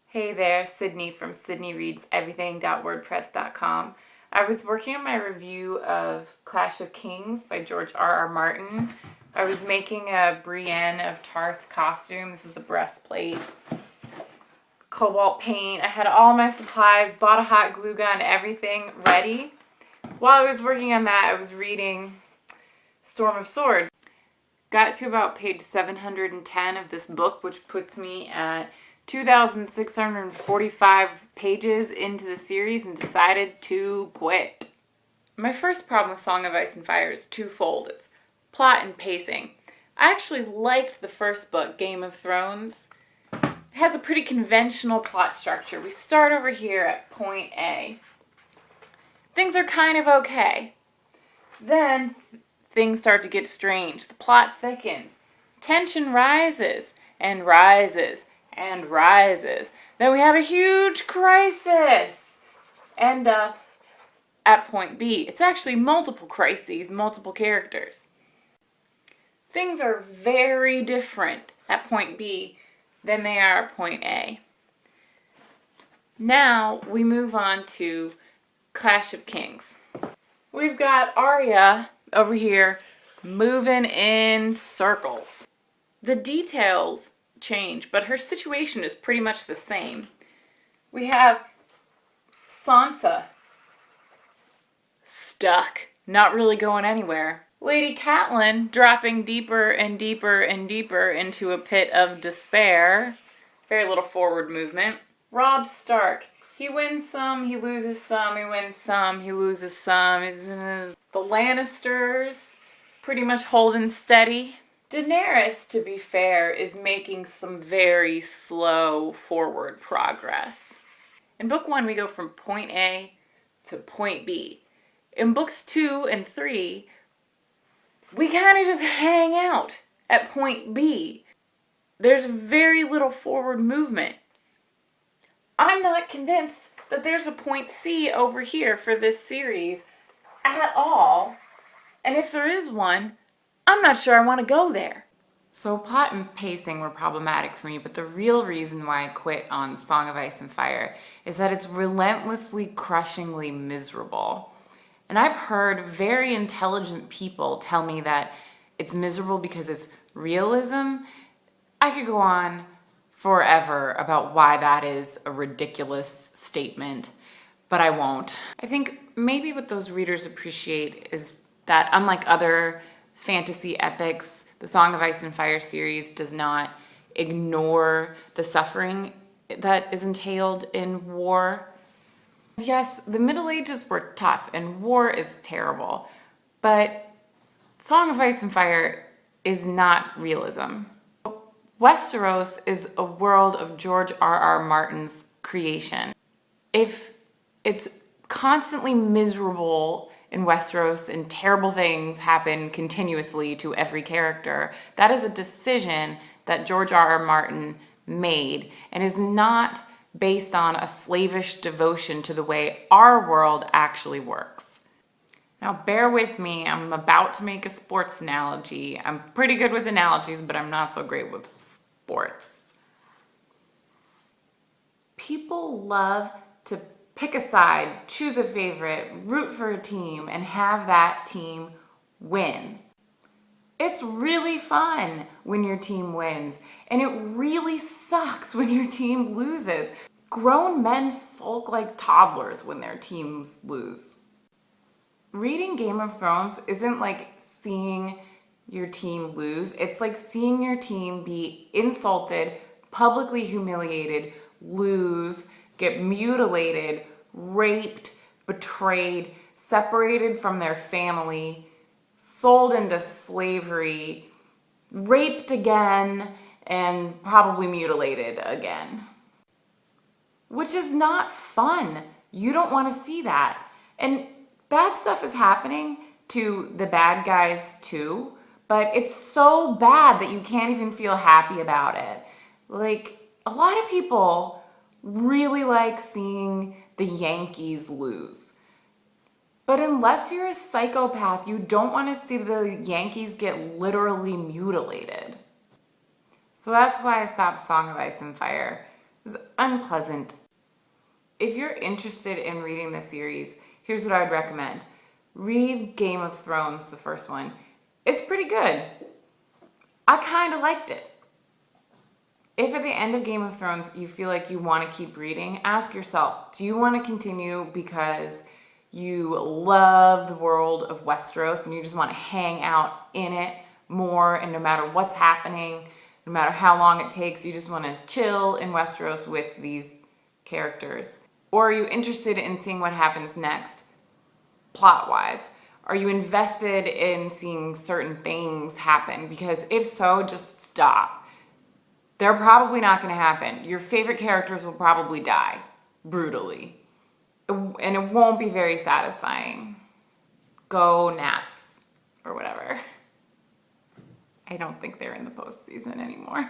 Hey there, Sydney from sydneyreadseverything.wordpress.com. I was working on my review of Clash of Kings by George R.R. Martin. I was making a Brienne of Tarth costume. This is the breastplate. Cobalt paint. I had all my supplies, bought a hot glue gun, everything ready. While I was working on that, I was reading Storm of Swords. Got to about page 710 of this book, which puts me at 2,645 pages into the series and decided to quit. My first problem with Song of Ice and Fire is twofold. It's plot and pacing. I actually liked the first book, Game of Thrones. It has a pretty conventional plot structure. We start over here at point A. Things are kind of okay. Then things start to get strange. The plot thickens. Tension rises and rises and rises. Then we have a huge crisis. End up at point B. It's actually multiple crises, multiple characters. Things are very different at point B than they are at point A. Now we move on to Clash of Kings. We've got Arya over here moving in circles. The details change, but her situation is pretty much the same. We have Sansa stuck, not really going anywhere. Lady Catelyn dropping deeper and deeper and deeper into a pit of despair. Very little forward movement. Robb Stark. He wins some, he loses some, he wins some, he loses some. The Lannisters pretty much holding steady. Daenerys, to be fair, is making some very slow forward progress. In book 1, we go from point A to point B. In books 2 and 3, we kind of just hang out at point B. There's very little forward movement. I'm not convinced that there's a point C over here for this series at all. And if there is one, I'm not sure I want to go there. So plot and pacing were problematic for me, but the real reason why I quit on Song of Ice and Fire is that it's relentlessly, crushingly miserable. And I've heard very intelligent people tell me that it's miserable because it's realism. I could go on forever about why that is a ridiculous statement, but I won't. I think maybe what those readers appreciate is that unlike other fantasy epics, the Song of Ice and Fire series does not ignore the suffering that is entailed in war. Yes, the Middle Ages were tough and war is terrible, but Song of Ice and Fire is not realism. Westeros is a world of George R.R. Martin's creation. If it's constantly miserable in Westeros and terrible things happen continuously to every character, that is a decision that George R.R. Martin made and is not based on a slavish devotion to the way our world actually works. Now bear with me, I'm about to make a sports analogy. I'm pretty good with analogies, but I'm not so great with sports. People love to pick a side, choose a favorite, root for a team, and have that team win. It's really fun when your team wins, and it really sucks when your team loses. Grown men sulk like toddlers when their teams lose. Reading Game of Thrones isn't like seeing your team lose. It's like seeing your team be insulted, publicly humiliated, lose, get mutilated, raped, betrayed, separated from their family, sold into slavery, raped again, and probably mutilated again. Which is not fun. You don't want to see that. And bad stuff is happening to the bad guys too, but it's so bad that you can't even feel happy about it. Like, a lot of people really like seeing the Yankees lose. But unless you're a psychopath, you don't want to see the Yankees get literally mutilated. So that's why I stopped Song of Ice and Fire. I'm unpleasant. If you're interested in reading this series, here's what I'd recommend. Read Game of Thrones, the first one. It's pretty good. I kind of liked it. If at the end of Game of Thrones you feel like you want to keep reading, ask yourself, do you want to continue because you love the world of Westeros and you just want to hang out in it more, and no matter what's happening, no matter how long it takes, you just want to chill in Westeros with these characters? Or are you interested in seeing what happens next, plot-wise? Are you invested in seeing certain things happen? Because if so, just stop. They're probably not going to happen. Your favorite characters will probably die brutally. And it won't be very satisfying. Go Nats or whatever. I don't think they're in the postseason anymore.